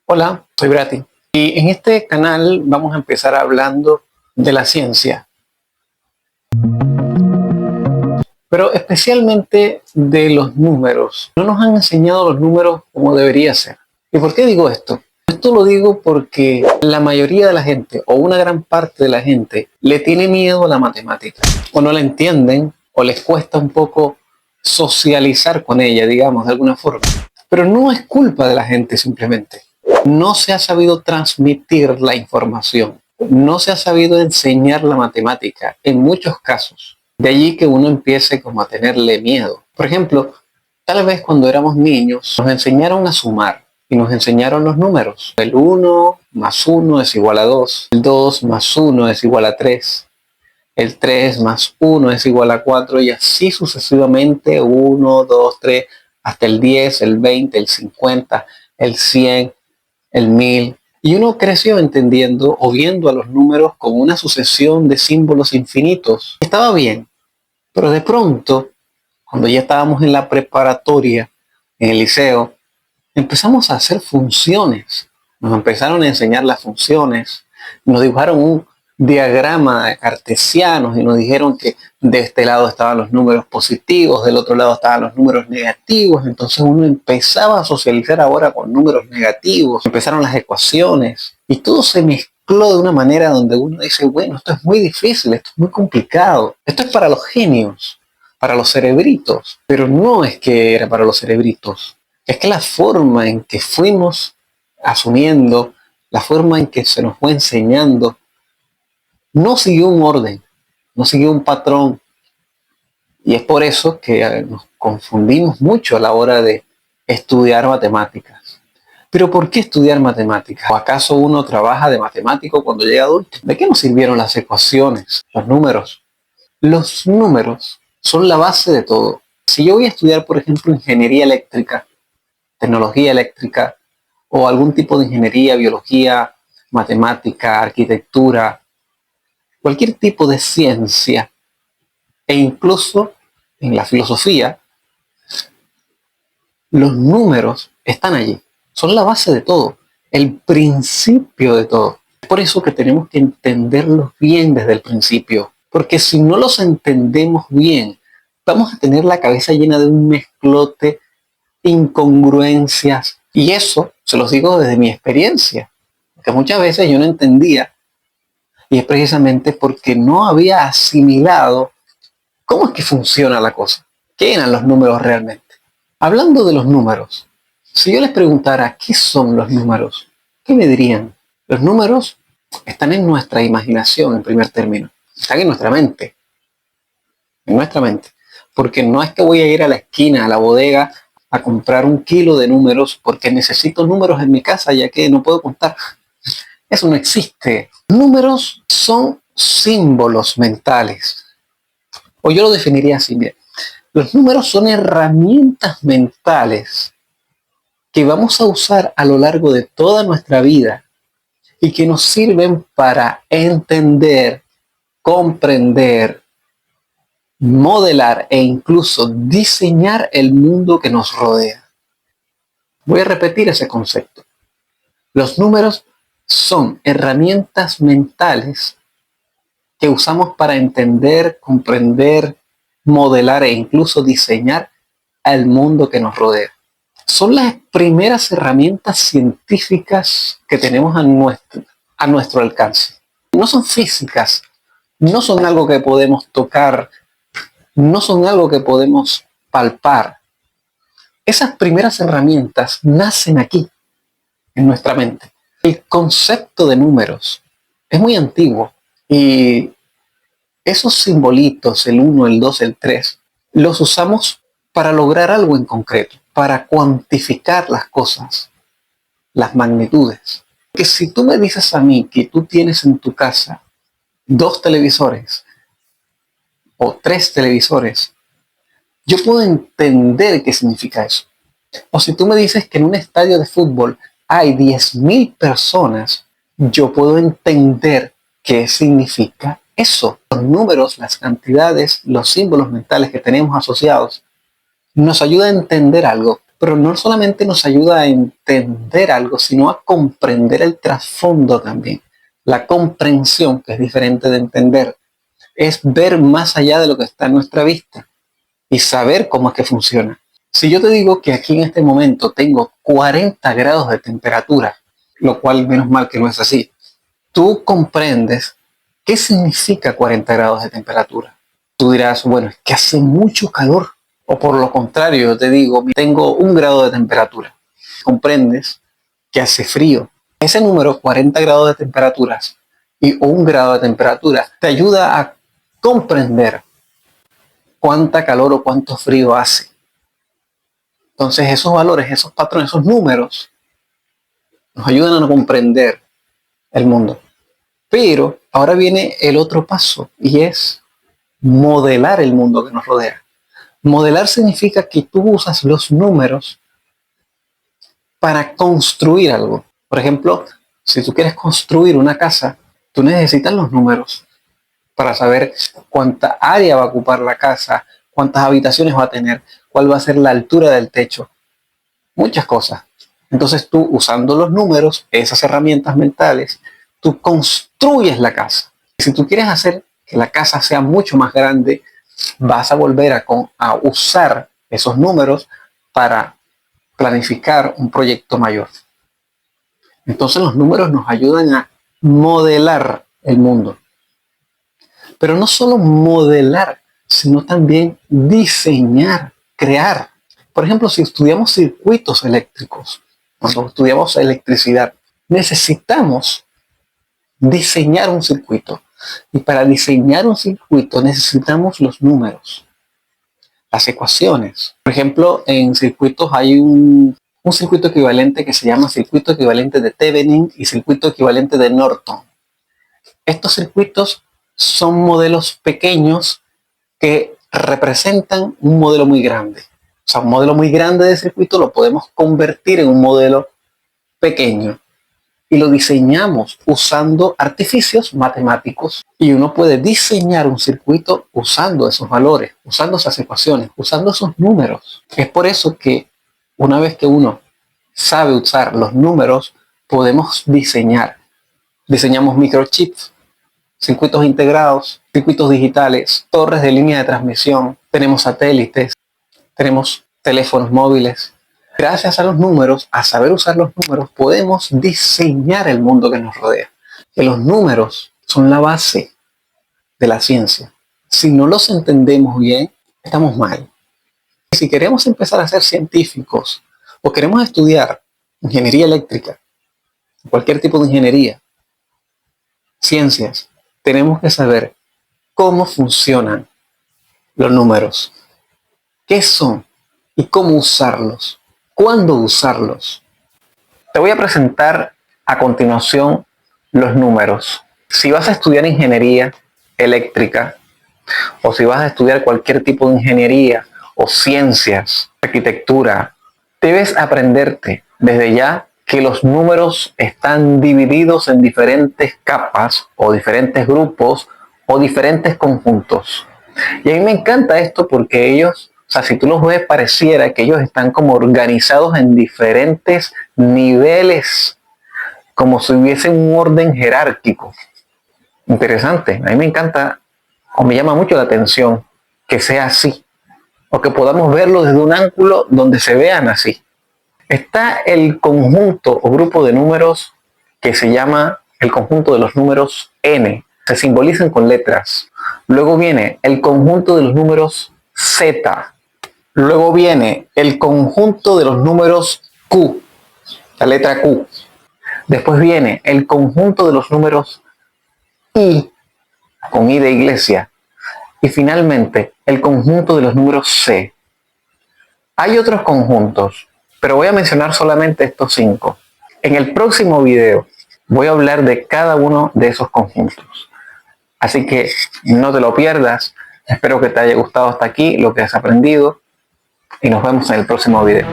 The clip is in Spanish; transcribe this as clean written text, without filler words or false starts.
Hola, soy Brati y en este canal vamos a empezar hablando de la ciencia, pero especialmente de los números. No nos han enseñado los números como debería ser. ¿Y por qué digo esto? Esto lo digo porque la mayoría de la gente, o una gran parte de la gente, le tiene miedo a la matemática, o no la entienden, o les cuesta un poco socializar con ella, digamos, de alguna forma. Pero no es culpa de la gente simplemente. No se ha sabido transmitir la información, no se ha sabido enseñar la matemática en muchos casos. De allí que uno empiece como a tenerle miedo. Por ejemplo, tal vez cuando éramos niños nos enseñaron a sumar y nos enseñaron los números. El 1 más 1 es igual a 2, el 2 más 1 es igual a 3, el 3 más 1 es igual a 4 y así sucesivamente 1, 2, 3, hasta el 10, el 20, el 50, el 100, el 1000. Y uno creció entendiendo o viendo a los números como una sucesión de símbolos infinitos. Estaba bien, pero de pronto, cuando ya estábamos en la preparatoria, en el liceo, empezamos a hacer funciones. Nos empezaron a enseñar las funciones. Nos dibujaron un diagrama cartesiano y nos dijeron que de este lado estaban los números positivos, del otro lado estaban los números negativos. Entonces uno empezaba a socializar ahora con números negativos. Empezaron las ecuaciones y todo se mezcló de una manera donde uno dice, bueno, esto es muy difícil, esto es muy complicado. Esto es para los genios, para los cerebritos. Pero no es que era para los cerebritos. Es que la forma en que fuimos asumiendo, la forma en que se nos fue enseñando, no siguió un orden, no siguió un patrón. Y es por eso que nos confundimos mucho a la hora de estudiar matemáticas. Pero ¿por qué estudiar matemáticas? ¿O acaso uno trabaja de matemático cuando llega adulto? ¿De qué nos sirvieron las ecuaciones, los números? Los números son la base de todo. Si yo voy a estudiar, por ejemplo, ingeniería eléctrica, tecnología eléctrica o algún tipo de ingeniería, biología, matemática, arquitectura, cualquier tipo de ciencia e incluso en la filosofía, los números están allí. Son la base de todo, el principio de todo. Es por eso que tenemos que entenderlos bien desde el principio, porque si no los entendemos bien, vamos a tener la cabeza llena de un mezclote, incongruencias, y eso se los digo desde mi experiencia, que muchas veces yo no entendía, y es precisamente porque no había asimilado cómo es que funciona la cosa, qué eran los números realmente. Hablando de los números, si yo les preguntara qué son los números, ¿qué me dirían? Los números están en nuestra imaginación, en primer término, están en nuestra mente, porque no es que voy a ir a la esquina, a la bodega, a comprar 1 kilo de números porque necesito números en mi casa ya que no puedo contar. Eso no existe. Números son símbolos mentales. O yo lo definiría así, bien. Los números son herramientas mentales que vamos a usar a lo largo de toda nuestra vida y que nos sirven para entender, comprender, modelar e incluso diseñar el mundo que nos rodea. Voy a repetir ese concepto. Los números son herramientas mentales que usamos para entender, comprender, modelar e incluso diseñar al mundo que nos rodea. Son las primeras herramientas científicas que tenemos a nuestro alcance. No son físicas, no son algo que podemos tocar, no son algo que podemos palpar. Esas primeras herramientas nacen aquí, en nuestra mente. El concepto de números es muy antiguo y esos simbolitos, el 1, el 2, el 3, los usamos para lograr algo en concreto, para cuantificar las cosas, las magnitudes. Que si tú me dices a mí que tú tienes en tu casa 2 televisores o 3 televisores, yo puedo entender qué significa eso. O si tú me dices que en un estadio de fútbol hay 10.000 personas, yo puedo entender qué significa eso. Los números, las cantidades, los símbolos mentales que tenemos asociados nos ayuda a entender algo. pero no solamente nos ayuda a entender algo, sino a comprender el trasfondo también. La comprensión, que es diferente de entender, es ver más allá de lo que está en nuestra vista y saber cómo es que funciona. Si yo te digo que aquí en este momento tengo 40 grados de temperatura, lo cual menos mal que no es así, tú comprendes qué significa 40 grados de temperatura. Tú dirás, bueno, es que hace mucho calor. O por lo contrario, yo te digo, tengo 1 grado de temperatura. Comprendes que hace frío. Ese número, 40 grados de temperaturas y 1 grado de temperatura, te ayuda a comprender cuánta calor o cuánto frío hace. Entonces esos valores, esos patrones, esos números nos ayudan a comprender el mundo. Pero ahora viene el otro paso y es modelar el mundo que nos rodea. Modelar significa que tú usas los números para construir algo. Por ejemplo, si tú quieres construir una casa, tú necesitas los números para saber cuánta área va a ocupar la casa, cuántas habitaciones va a tener, cuál va a ser la altura del techo, muchas cosas. Entonces tú, usando los números, esas herramientas mentales, tú construyes la casa. Si tú quieres hacer que la casa sea mucho más grande, vas a volver a usar esos números para planificar un proyecto mayor. Entonces los números nos ayudan a modelar el mundo. Pero no solo modelar, sino también diseñar, crear. Por ejemplo, si estudiamos circuitos eléctricos, cuando estudiamos electricidad, necesitamos diseñar un circuito. Y para diseñar un circuito necesitamos los números, las ecuaciones. Por ejemplo, en circuitos hay un circuito equivalente que se llama circuito equivalente de Thevenin y circuito equivalente de Norton. Estos circuitos son modelos pequeños que representan un modelo muy grande. O sea, un modelo muy grande de circuito lo podemos convertir en un modelo pequeño y lo diseñamos usando artificios matemáticos. Y uno puede diseñar un circuito usando esos valores, usando esas ecuaciones, usando esos números. Es por eso que una vez que uno sabe usar los números, podemos diseñar. Diseñamos microchips, circuitos integrados, circuitos digitales, torres de línea de transmisión, tenemos satélites, tenemos teléfonos móviles. Gracias a los números, a saber usar los números, podemos diseñar el mundo que nos rodea. Que los números son la base de la ciencia. Si no los entendemos bien, estamos mal. Si queremos empezar a ser científicos o queremos estudiar ingeniería eléctrica, cualquier tipo de ingeniería, ciencias, tenemos que saber cómo funcionan los números, qué son y cómo usarlos, cuándo usarlos. Te voy a presentar a continuación los números. Si vas a estudiar ingeniería eléctrica o si vas a estudiar cualquier tipo de ingeniería o ciencias, arquitectura, debes aprenderte desde ya que los números están divididos en diferentes capas o diferentes grupos o diferentes conjuntos. Y a mí me encanta esto porque ellos, o sea, si tú los ves, pareciera que ellos están como organizados en diferentes niveles, como si hubiese un orden jerárquico. Interesante, a mí me encanta o me llama mucho la atención que sea así, o que podamos verlo desde un ángulo donde se vean así. Está el conjunto o grupo de números que se llama el conjunto de los números n, se simbolizan con letras. Luego viene el conjunto de los números z. Luego viene el conjunto de los números q, la letra q. Después viene el conjunto de los números i, con i de iglesia. Y finalmente el conjunto de los números c. Hay otros conjuntos, pero voy a mencionar solamente estos 5. En el próximo video voy a hablar de cada uno de esos conjuntos. Así que no te lo pierdas. Espero que te haya gustado hasta aquí lo que has aprendido y nos vemos en el próximo video.